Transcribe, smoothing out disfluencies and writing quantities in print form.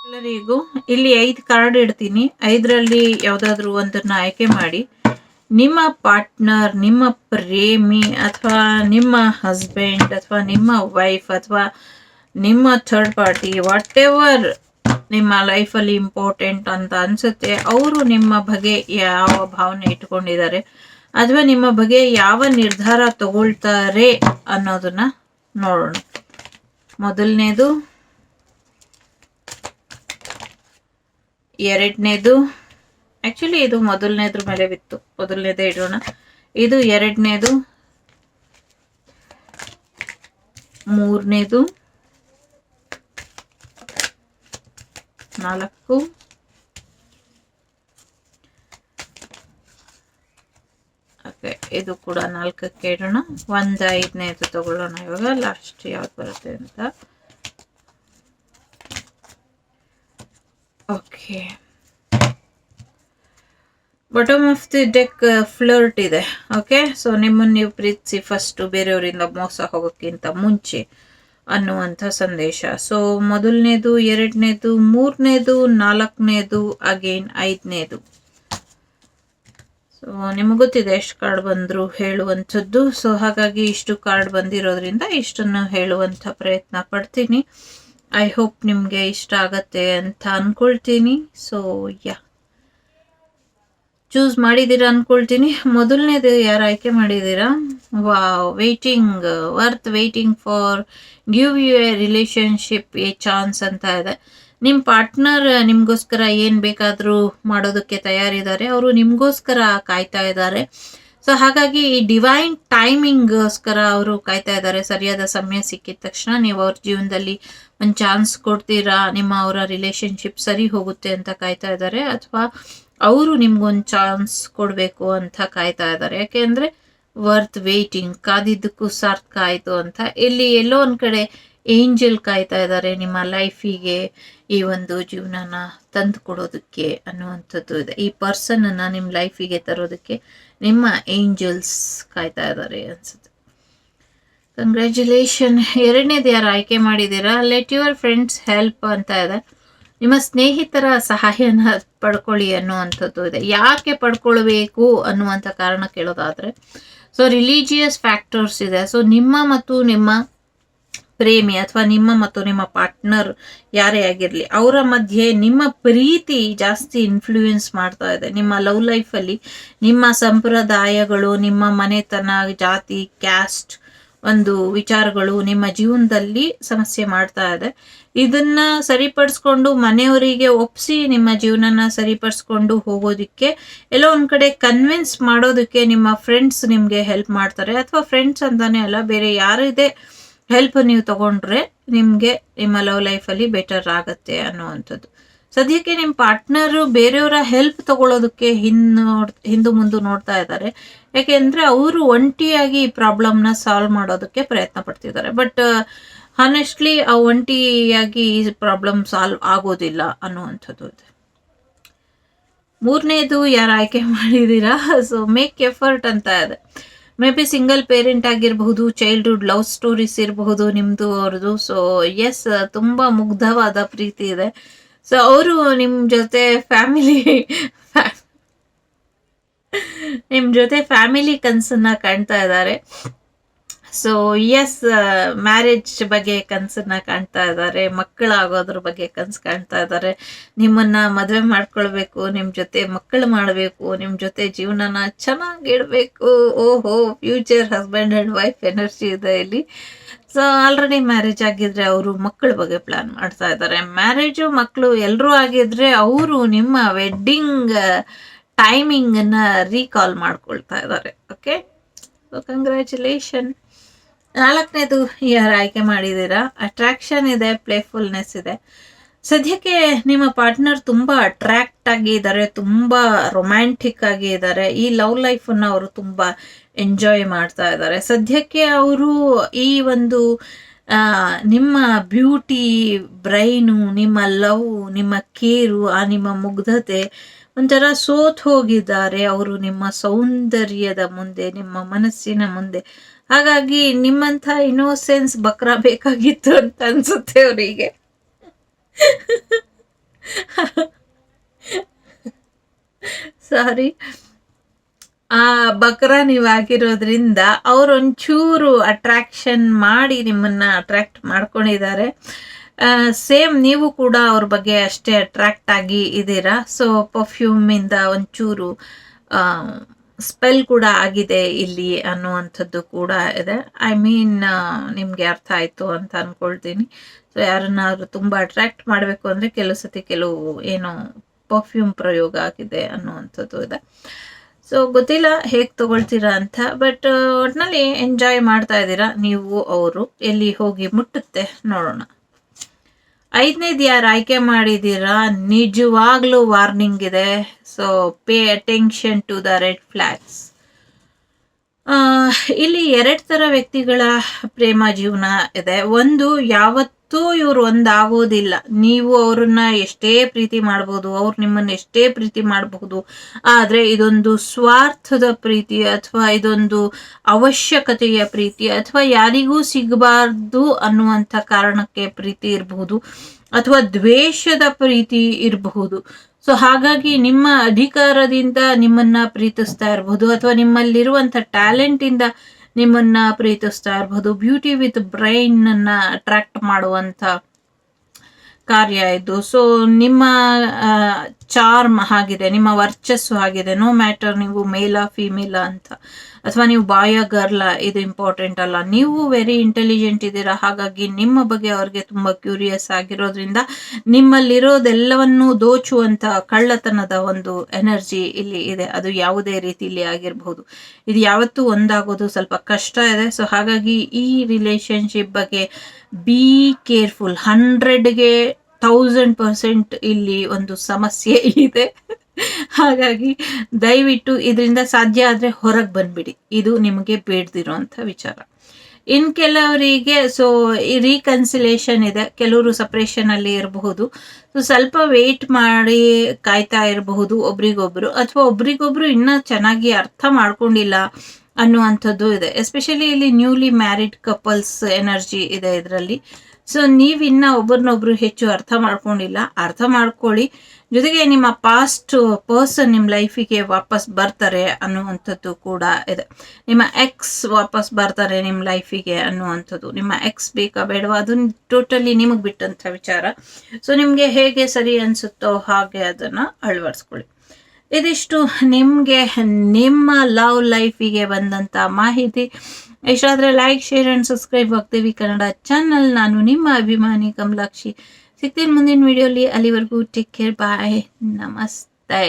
ಎಲ್ಲರಿಗೂ ಇಲ್ಲಿ 5 ಕಾರ್ಡ್ ಇಡ್ತೀನಿ. 5ರಲ್ಲಿ ಯಾವುದಾದ್ರೂ ಒಂದನ್ನ ಆಯ್ಕೆ ಮಾಡಿ. ನಿಮ್ಮ ಪಾರ್ಟ್ನರ್, ನಿಮ್ಮ ಪ್ರೇಮಿ ಅಥವಾ ನಿಮ್ಮ ಹಸ್ಬೆಂಡ್ ಅಥವಾ ನಿಮ್ಮ ವೈಫ್ ಅಥವಾ ನಿಮ್ಮ ಥರ್ಡ್ ಪಾರ್ಟಿ, ವಾಟ್ ಎವರ್ ನಿಮ್ಮ ಲೈಫಲ್ಲಿ ಇಂಪಾರ್ಟೆಂಟ್ ಅಂತ ಅನ್ಸುತ್ತೆ, ಅವರು ನಿಮ್ಮ ಬಗ್ಗೆ ಯಾವ ಭಾವನೆ ಇಟ್ಕೊಂಡಿದ್ದಾರೆ ಅಥವಾ ನಿಮ್ಮ ಬಗ್ಗೆ ಯಾವ ನಿರ್ಧಾರ ತಗೊಳ್ತಾರೆ ಅನ್ನೋದನ್ನ ನೋಡೋಣ. ಮೊದಲನೇದು, ಎರಡನೇದು, ಆಕ್ಚುಲಿ ಇದು ಮೊದಲನೇದ್ರ ಮೇಲೆ ಬಿತ್ತು, ಮೊದಲನೇದೇ ಇಡೋಣ. ಇದು ಎರಡನೇದು, ಮೂರನೇದು, 4, ಓಕೆ ಇದು ಕೂಡ 4ಕ್ಕೆ ಇಡೋಣ. 5ನೇದು ತಗೊಳ್ಳೋಣ ಇವಾಗ, ಲಾಸ್ಟ್ ಯಾವ್ದು ಬರುತ್ತೆ ಅಂತ. Okay, bottom of the deck flirt ಇದೆ. ಓಕೆ, ಸೊ ನಿಮ್ಮನ್ನು ನೀವು ಪ್ರೀತಿಸಿ ಫಸ್ಟ್ ಬೇರೆಯವರಿಂದ ಮೋಸ ಹೋಗೋಕ್ಕಿಂತ ಮುಂಚೆ ಅನ್ನುವಂಥ ಸಂದೇಶ. ಸೊ ಮೊದಲನೇದು, ಎರಡನೇದು, ಮೂರನೇದು, 4ನೇದು, ಅಗೇನ್ 5ನೇದು. ಸೊ ನಿಮಗೆ ಗೊತ್ತಿದೆ ಎಷ್ಟು ಕಾರ್ಡ್ ಬಂದ್ರು ಹೇಳುವಂಥದ್ದು. ಸೊ ಹಾಗಾಗಿ ಇಷ್ಟು ಕಾರ್ಡ್ ಬಂದಿರೋದ್ರಿಂದ ಇಷ್ಟನ್ನು ಹೇಳುವಂಥ ಪ್ರಯತ್ನ ಪಡ್ತೀನಿ. ಐ ಹೋಪ್ ನಿಮಗೆ ಇಷ್ಟ ಆಗತ್ತೆ ಅಂತ ಅನ್ಕೊಳ್ತೀನಿ. ಸೊ ಚೂಸ್ ಮಾಡಿದ್ದೀರಾ ಅನ್ಕೊಳ್ತೀನಿ. ಮೊದಲನೇದು ಯಾರು ಆಯ್ಕೆ ಮಾಡಿದ್ದೀರಾ? Waiting, worth waiting for, give you a relationship a chance ಅಂತ ಇದೆ. ನಿಮ್ಮ ಪಾರ್ಟ್ನರ್ ನಿಮಗೋಸ್ಕರ ಏನು ಬೇಕಾದರೂ ಮಾಡೋದಕ್ಕೆ ತಯಾರಿದ್ದಾರೆ. ಅವರು ನಿಮಗೋಸ್ಕರ ಕಾಯ್ತಾ ಇದ್ದಾರೆ. ಸೊ ಹಾಗಾಗಿ ಈ ಡಿವೈನ್ ಟೈಮಿಂಗ್ಗೋಸ್ಕರ ಅವರು ಕಾಯ್ತಾ ಇದ್ದಾರೆ. ಸರಿಯಾದ ಸಮಯ ಸಿಕ್ಕಿದ ತಕ್ಷಣ ನೀವು ಅವ್ರ ಜೀವನದಲ್ಲಿ ಒಂದು ಚಾನ್ಸ್ ಕೊಡ್ತೀರಾ, ಅವರ ರಿಲೇಶನ್ಶಿಪ್ ಸರಿ ಹೋಗುತ್ತೆ ಅಂತ ಕಾಯ್ತಾ ಇದ್ದಾರೆ, ಅಥವಾ ಅವರು ನಿಮ್ಗೊಂದು ಚಾನ್ಸ್ ಕೊಡಬೇಕು ಅಂತ ಕಾಯ್ತಾ ಇದ್ದಾರೆ. ಯಾಕೆಂದ್ರೆ ವರ್ತ್ ವೇಟಿಂಗ್, ಕಾದಿದ್ದಕ್ಕೂ ಸಾರ್ಥಕ ಆಯಿತು ಅಂತ. ಇಲ್ಲಿ ಎಲ್ಲೋ ಒಂದು ಕಡೆ ಏಂಜಲ್ ಕಾಯ್ತಾ ಇದ್ದಾರೆ ನಿಮ್ಮ ಲೈಫಿಗೆ ಈ ಒಂದು ಜೀವನನ ತಂದು ಕೊಡೋದಕ್ಕೆ ಅನ್ನುವಂಥದ್ದು ಇದೆ. ಈ ಪರ್ಸನ್ ಅನ್ನ ನಿಮ್ಮ ಲೈಫಿಗೆ ತರೋದಕ್ಕೆ ನಿಮ್ಮ ಏಂಜಲ್ಸ್ ಕಾಯ್ತಾ ಇದ್ದಾರೆ ಅನ್ಸುತ್ತೆ. ಕಂಗ್ರ್ಯಾಚುಲೇಷನ್. ಎರಡನೇದು ಯಾರು ಆಯ್ಕೆ ಮಾಡಿದ್ದೀರಾ? ಲೆಟ್ ಯುವರ್ ಫ್ರೆಂಡ್ಸ್ ಹೆಲ್ಪ್ ಅಂತ ಇದೆ. ನಿಮ್ಮ ಸ್ನೇಹಿತರ ಸಹಾಯನ ಪಡ್ಕೊಳ್ಳಿ ಅನ್ನುವಂಥದ್ದು ಇದೆ. ಯಾಕೆ ಪಡ್ಕೊಳ್ಬೇಕು ಅನ್ನುವಂಥ ಕಾರಣ ಕೇಳೋದಾದ್ರೆ, ಸೊ ರಿಲಿಜಿಯಸ್ ಫ್ಯಾಕ್ಟರ್ಸ್ ಇದೆ. ಸೊ ನಿಮ್ಮ ಮತ್ತು ನಿಮ್ಮ ಪ್ರೇಮಿ ಅಥವಾ ನಿಮ್ಮ ಮತ್ತು ನಿಮ್ಮ ಪಾರ್ಟ್ನರ್ ಯಾರೇ ಆಗಿರಲಿ, ಅವರ ಮಧ್ಯೆ ನಿಮ್ಮ ಪ್ರೀತಿ ಜಾಸ್ತಿ ಇನ್ಫ್ಲೂಯೆನ್ಸ್ ಮಾಡ್ತಾ ಇದೆ. ನಿಮ್ಮ ಲವ್ ಲೈಫಲ್ಲಿ ನಿಮ್ಮ ಸಂಪ್ರದಾಯಗಳು, ನಿಮ್ಮ ಮನೆತನ, ಜಾತಿ, ಕ್ಯಾಸ್ಟ್ ಒಂದು ವಿಚಾರಗಳು ನಿಮ್ಮ ಜೀವನದಲ್ಲಿ ಸಮಸ್ಯೆ ಮಾಡ್ತಾ ಇದೆ. ಇದನ್ನ ಸರಿಪಡಿಸ್ಕೊಂಡು ಮನೆಯವರಿಗೆ ಒಪ್ಸಿ ನಿಮ್ಮ ಜೀವನನ ಸರಿಪಡಿಸ್ಕೊಂಡು ಹೋಗೋದಿಕ್ಕೆ, ಎಲ್ಲೋ ಒಂದ್ ಕಡೆ ಕನ್ವಿನ್ಸ್ ಮಾಡೋದಕ್ಕೆ ನಿಮ್ಮ ಫ್ರೆಂಡ್ಸ್ ನಿಮ್ಗೆ ಹೆಲ್ಪ್ ಮಾಡ್ತಾರೆ. ಅಥವಾ ಫ್ರೆಂಡ್ಸ್ ಅಂತಾನೆ ಅಲ್ಲ, ಬೇರೆ ಯಾರಿದೆ ಹೆಲ್ಪ್ ನೀವು ತಗೊಂಡ್ರೆ ನಿಮ್ಗೆ ನಿಮ್ಮ ಲವ್ ಲೈಫಲ್ಲಿ ಬೆಟರ್ ಆಗತ್ತೆ ಅನ್ನುವಂಥದ್ದು. ಸದ್ಯಕ್ಕೆ ನಿಮ್ಮ ಪಾರ್ಟ್ನರ್ ಬೇರೆಯವರ ಹೆಲ್ಪ್ ತಗೊಳ್ಳೋದಕ್ಕೆ ಹಿಂದು ಮುಂದೆ ನೋಡ್ತಾ ಇದ್ದಾರೆ. ಯಾಕೆಂದ್ರೆ ಅವರು ಒಂಟಿಯಾಗಿ ಈ ಪ್ರಾಬ್ಲಮ್ನ ಸಾಲ್ವ್ ಮಾಡೋದಕ್ಕೆ ಪ್ರಯತ್ನ ಪಡ್ತಿದ್ದಾರೆ. ಬಟ್ ಹಾನೆಸ್ಟ್ಲಿ ಆ ಒಂಟಿಯಾಗಿ ಈ ಪ್ರಾಬ್ಲಮ್ ಸಾಲ್ವ್ ಆಗೋದಿಲ್ಲ ಅನ್ನುವಂಥದ್ದು ಇದೆ. ಮೂರನೇದು ಯಾರು ಆಯ್ಕೆ ಮಾಡಿದ್ದೀರಾ? ಸೊ ಮೇಕ್ ಎಫರ್ಟ್ ಅಂತ ಇದೆ. ಮೇ ಬಿ ಸಿಂಗಲ್ ಪೇರೆಂಟ್ ಆಗಿರಬಹುದು, ಚೈಲ್ಡ್ಹುಡ್ ಲವ್ ಸ್ಟೋರೀಸ್ ಇರಬಹುದು ನಿಮ್ದು ಅವ್ರದ್ದು. ಸೊ ಎಸ್, ತುಂಬಾ ಮುಗ್ಧವಾದ ಪ್ರೀತಿ ಇದೆ. ಸೊ ಅವರು ನಿಮ್ ಜೊತೆ ಫ್ಯಾಮಿಲಿ ಕನ್ಸನ್ನ ಕಾಣ್ತಾ ಇದ್ದಾರೆ. ಸೊ ಎಸ್, ಮ್ಯಾರೇಜ್ ಬಗ್ಗೆ ಕನ್ಸನ್ನ ಕಾಣ್ತಾ ಇದ್ದಾರೆ, ಮಕ್ಕಳಾಗೋದ್ರ ಬಗ್ಗೆ ಕನ್ಸು ಕಾಣ್ತಾ ಇದ್ದಾರೆ. ನಿಮ್ಮನ್ನ ಮದುವೆ ಮಾಡ್ಕೊಳ್ಬೇಕು, ನಿಮ್ ಜೊತೆ ಮಕ್ಕಳು ಮಾಡಬೇಕು, ನಿಮ್ ಜೊತೆ ಜೀವನನ ಚೆನ್ನಾಗಿಡ್ಬೇಕು. ಓಹೋ, future husband and wife energy ಇದೆ ಇಲ್ಲಿ. ಸೊ ಆಲ್ರೆಡಿ ಮ್ಯಾರೇಜ್ ಆಗಿದ್ರೆ ಅವರು ಮಕ್ಕಳ ಬಗ್ಗೆ ಪ್ಲಾನ್ ಮಾಡ್ತಾ ಇದ್ದಾರೆ. ಮ್ಯಾರೇಜು ಮಕ್ಕಳು ಎಲ್ಲರೂ ಆಗಿದ್ರೆ ಅವರು ನಿಮ್ಮ ವೆಡ್ಡಿಂಗ್ ಟೈಮಿಂಗ್ ಅನ್ನ ರೀಕಾಲ್ ಮಾಡ್ಕೊಳ್ತಾ ಇದ್ದಾರೆ. Okay, so congratulation. 4ನೇದು ಯಾರು ಆಯ್ಕೆ ಮಾಡಿದ್ದೀರಾ? ಅಟ್ರಾಕ್ಷನ್ ಇದೆ, ಪ್ಲೇಫುಲ್ನೆಸ್ ಇದೆ. ಸದ್ಯಕ್ಕೆ ನಿಮ್ಮ ಪಾರ್ಟ್ನರ್ ತುಂಬಾ ಅಟ್ರಾಕ್ಟ್ ಆಗಿದ್ದಾರೆ, ತುಂಬಾ ರೊಮ್ಯಾಂಟಿಕ್ ಆಗಿ ಇದ್ದಾರೆ. ಈ ಲವ್ ಲೈಫ್ ಅನ್ನ ಅವರು ತುಂಬಾ ಎಂಜಾಯ್ ಮಾಡ್ತಾ ಇದ್ದಾರೆ. ಸದ್ಯಕ್ಕೆ ಅವರು ಈ ಒಂದು ನಿಮ್ಮ ಬ್ಯೂಟಿ, ಬ್ರೈನು, ನಿಮ್ಮ ಲವ್, ನಿಮ್ಮ ಕೇರು, ಆ ನಿಮ್ಮ ಮುಗ್ಧತೆ ಒಂಥರ ಸೋತ್ ಹೋಗಿದ್ದಾರೆ ಅವರು ನಿಮ್ಮ ಸೌಂದರ್ಯದ ಮುಂದೆ, ನಿಮ್ಮ ಮನಸ್ಸಿನ ಮುಂದೆ. ಹಾಗಾಗಿ ನಿಮ್ಮಂಥ ಇನ್ನೋಸೆನ್ಸ್ ಬಕ್ರ ಬೇಕಾಗಿತ್ತು ಅಂತ ಅನ್ಸುತ್ತೆ ಅವರಿಗೆ. ಸಾರಿ. ಆ ಬಕ್ರ ನೀವಾಗಿರೋದ್ರಿಂದ ಅವ್ರೊಂಚೂರು ಅಟ್ರಾಕ್ಷನ್ ಮಾಡಿ ನಿಮ್ಮನ್ನ ಅಟ್ರಾಕ್ಟ್ ಮಾಡ್ಕೊಂಡಿದ್ದಾರೆ. ಸೇಮ್ ನೀವು ಕೂಡ ಅವ್ರ ಬಗ್ಗೆ ಅಷ್ಟೇ ಅಟ್ರಾಕ್ಟ್ ಆಗಿ ಇದ್ದೀರಾ. ಸೊ ಪರ್ಫ್ಯೂಮಿಂದ ಒಂಚೂರು ಸ್ಪೆಲ್ ಕೂಡ ಆಗಿದೆ ಇಲ್ಲಿ ಅನ್ನುವಂಥದ್ದು ಕೂಡ ಇದೆ. ಐ ಮೀನ್ ನಿಮಗೆ ಅರ್ಥ ಆಯಿತು ಅಂತ ಅಂದ್ಕೊಳ್ತೀನಿ. ಸೊ ಯಾರನ್ನಾದ್ರೂ ತುಂಬ ಅಟ್ರಾಕ್ಟ್ ಮಾಡಬೇಕು ಅಂದರೆ ಕೆಲವು ಸತಿ ಕೆಲವು ಏನೋ ಪರ್ಫ್ಯೂಮ್ ಪ್ರಯೋಗ ಆಗಿದೆ ಅನ್ನುವಂಥದ್ದು ಇದೆ. ಸೊ ಗೊತ್ತಿಲ್ಲ ಹೇಗೆ ತಗೊಳ್ತೀರಾ ಅಂತ, ಬಟ್ ಒಟ್ಟಿನಲ್ಲಿ ಎಂಜಾಯ್ ಮಾಡ್ತಾ ಇದ್ದೀರಾ ನೀವು ಅವರು. ಎಲ್ಲಿ ಹೋಗಿ ಮುಟ್ಟುತ್ತೆ ನೋಡೋಣ. 5ನೇದು ಯಾರು ಆಯ್ಕೆ ಮಾಡಿದ್ದೀರಾ, ನಿಜವಾಗ್ಲೂ ವಾರ್ನಿಂಗ್ ಇದೆ. So pay attention to the red flags. ಇಲ್ಲಿ 2 ಥರ ವ್ಯಕ್ತಿಗಳ ಪ್ರೇಮ ಜೀವನ ಇದೆ. ಒಂದು, ಯಾವತ್ತೂ ಇವ್ರು ಒಂದಾಗೋದಿಲ್ಲ. ನೀವು ಅವ್ರನ್ನ ಎಷ್ಟೇ ಪ್ರೀತಿ ಮಾಡ್ಬೋದು, ಅವ್ರು ನಿಮ್ಮನ್ನ ಎಷ್ಟೇ ಪ್ರೀತಿ ಮಾಡಬಹುದು, ಆದರೆ ಇದೊಂದು ಸ್ವಾರ್ಥದ ಪ್ರೀತಿ ಅಥವಾ ಇದೊಂದು ಅವಶ್ಯಕತೆಯ ಪ್ರೀತಿ ಅಥವಾ ಯಾರಿಗೂ ಸಿಗಬಾರ್ದು ಅನ್ನುವಂಥ ಕಾರಣಕ್ಕೆ ಪ್ರೀತಿ ಇರಬಹುದು ಅಥವಾ ದ್ವೇಷದ ಪ್ರೀತಿ ಇರಬಹುದು. ಸೊ ಹಾಗಾಗಿ ನಿಮ್ಮ ಅಧಿಕಾರದಿಂದ ನಿಮ್ಮನ್ನ ಪ್ರೀತಿಸ್ತಾ ಇರಬಹುದು ಅಥವಾ ನಿಮ್ಮಲ್ಲಿರುವಂಥ ಟ್ಯಾಲೆಂಟ್ ಇಂದ ನಿಮ್ಮನ್ನ ಪ್ರೀತಿಸ್ತಾ ಇರಬಹುದು. ಬ್ಯೂಟಿ ವಿತ್ ಬ್ರೈನ್ ಅನ್ನ ಅಟ್ರಾಕ್ಟ್ ಮಾಡುವಂತ ಕಾರ್ಯ ಇದು. ಸೊ ನಿಮ್ಮ ಚಾರ್ಮ್ ಆಗಿದೆ, ನಿಮ್ಮ ವರ್ಚಸ್ಸು ಆಗಿದೆ. ನೋ ಮ್ಯಾಟರ್ ನೀವು ಮೇಲಾ ಫಿಮೇಲಾ ಅಂತ, ಅಥವಾ ನೀವು ಬಾಯ ಗರ್ಲ, ಇದು ಇಂಪಾರ್ಟೆಂಟ್ ಅಲ್ಲ. ನೀವು ವೆರಿ ಇಂಟೆಲಿಜೆಂಟ್ ಇದ್ದೀರಾ. ಹಾಗಾಗಿ ನಿಮ್ಮ ಬಗ್ಗೆ ಅವ್ರಿಗೆ ತುಂಬಾ ಕ್ಯೂರಿಯಸ್ ಆಗಿರೋದ್ರಿಂದ ನಿಮ್ಮಲ್ಲಿರೋದೆಲ್ಲವನ್ನೂ ದೋಚುವಂತ ಕಳ್ಳತನದ ಒಂದು ಎನರ್ಜಿ ಇಲ್ಲಿ ಇದೆ. ಅದು ಯಾವುದೇ ರೀತಿಯಲ್ಲಿ ಆಗಿರಬಹುದು. ಇದು ಯಾವತ್ತೂ ಒಂದಾಗೋದು ಸ್ವಲ್ಪ ಕಷ್ಟ ಇದೆ. ಸೊ ಹಾಗಾಗಿ ಈ ರಿಲೇಶನ್ಶಿಪ್ ಬಗ್ಗೆ ಬಿ ಕೇರ್ಫುಲ್. 100ಗೆ 1000% ಇಲ್ಲಿ ಒಂದು ಸಮಸ್ಯೆ ಇದೆ. ಹಾಗಾಗಿ ದಯವಿಟ್ಟು ಇದರಿಂದ ಸಾಧ್ಯ ಆದ್ರೆ ಹೊರಗೆ ಬಂದ್ಬಿಡಿ. ಇದು ನಿಮಗೆ ಬೇಡದಿರುವಂತ ವಿಚಾರ. ಇನ್ ಕೆಲವರಿಗೆ ಸೊ ರೀಕನ್ಸಿಲೇಷನ್ ಇದೆ, ಕೆಲವರು ಸಪ್ರೇಷನ್ ಅಲ್ಲಿ ಇರಬಹುದು. ಸೊ ಸ್ವಲ್ಪ ವೇಟ್ ಮಾಡಿ ಕಾಯ್ತಾ ಇರಬಹುದು ಒಬ್ರಿಗೊಬ್ರು, ಅಥವಾ ಒಬ್ರಿಗೊಬ್ರು ಇನ್ನ ಚೆನ್ನಾಗಿ ಅರ್ಥ ಮಾಡ್ಕೊಂಡಿಲ್ಲ ಅನ್ನುವಂಥದ್ದು ಇದೆ. ಎಸ್ಪೆಷಲಿ ಇಲ್ಲಿ ನ್ಯೂಲಿ ಮ್ಯಾರಿಡ್ ಕಪಲ್ಸ್ ಎನರ್ಜಿ ಇದೆ ಇದರಲ್ಲಿ. ಸೊ ನೀವಿನ್ನ ಒಬ್ಬರನ್ನೊಬ್ರು ಹೆಚ್ಚು ಅರ್ಥ ಮಾಡ್ಕೊಂಡಿಲ್ಲ, ಅರ್ಥ ಮಾಡ್ಕೊಳ್ಳಿ. ಜೊತೆಗೆ ನಿಮ್ಮ ಪಾಸ್ಟ್ ಪರ್ಸನ್ ನಿಮ್ಮ ಲೈಫಿಗೆ ವಾಪಸ್ ಬರ್ತಾರೆ ಅನ್ನುವಂಥದ್ದು ಕೂಡ ಇದೆ. ನಿಮ್ಮ ಎಕ್ಸ್ ವಾಪಸ್ ಬರ್ತಾರೆ ನಿಮ್ಮ ಲೈಫಿಗೆ ಅನ್ನುವಂಥದ್ದು. ನಿಮ್ಮ ಎಕ್ಸ್ ಬೇಕಾ ಬೇಡವಾ ಅದು ಟೋಟಲಿ ನಿಮಗೆ ಬಿಟ್ಟಂಥ ವಿಚಾರ. ಸೊ ನಿಮಗೆ ಹೇಗೆ ಸರಿ ಅನಿಸುತ್ತೋ ಹಾಗೆ ಅದನ್ನು ಅಳವಡಿಸ್ಕೊಳ್ಳಿ. ಇದಿಷ್ಟು ನಿಮಗೆ ನಿಮ್ಮ ಲವ್ ಲೈಫಿಗೆ ಬಂದಂಥ ಮಾಹಿತಿ. ಇಷ್ಟ ಆದರೆ like, share and subscribe Vagdevi Kannada channel. ನಾನು ನಿಮ್ಮ ಅಭಿಮಾನಿ ಕಮಲಾಕ್ಷಿ. ಸಿಗ್ತೀನಿ ಮುಂದಿನ ವಿಡಿಯೋಲಿ. ಅಲ್ಲಿವರೆಗೂ ಟೇಕ್ ಕೇರ್, ಬಾಯ್, ನಮಸ್ತೆ.